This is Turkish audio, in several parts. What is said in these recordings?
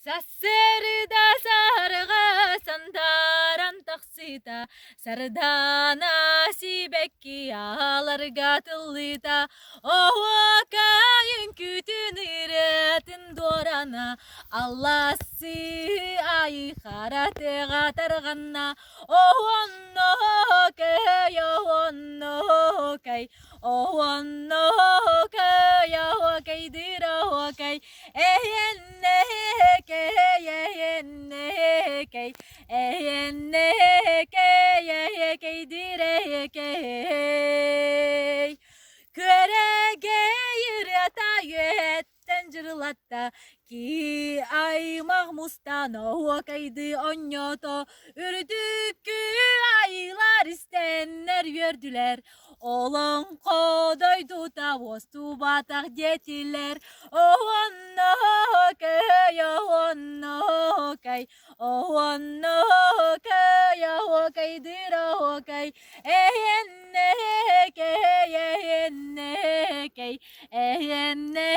Sassarida sarga sandaran taksita sardana sibekki alarga tılita oh kayın kütün iretin dorana Allah si ay harate gatarganna oh no kay oh no kay oh no kay oh kay dira oh kay Cırlatta ki ay mahmustana vakaydı onyoto ürdükü aylar istenler gördüler olan kodaydu da vostu batak getiler oh no kay oh no kay oh no kay oh kay dira oh kay enne kay enne kay enne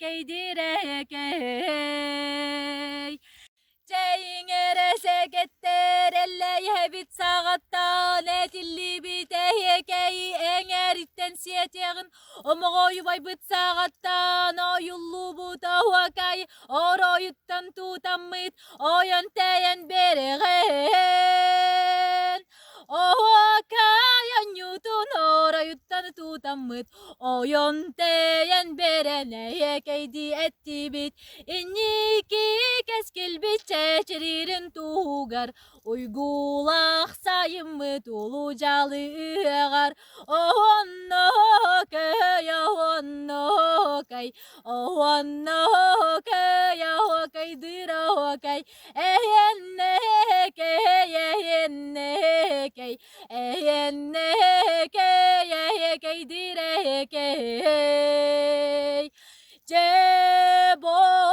kay dire kay Ceyngere seketterelle yebit sağatta netilli biteye key engeritten siyeteğin omogoyu bay bit sağattan o yullu bu tavakay oroyuttan tutammit o yönteyen beregen o kayan yutun orayuttan tutammit o yönteyen berene keydi etti bit İnniki keskil biçeçiririn tuğar Uygulak sayımı tulu calı ığar Onno kay, onno kay Onno kay, kay dira kay Eyenne kay, eyenne kay Eyenne kay dire kay Cebo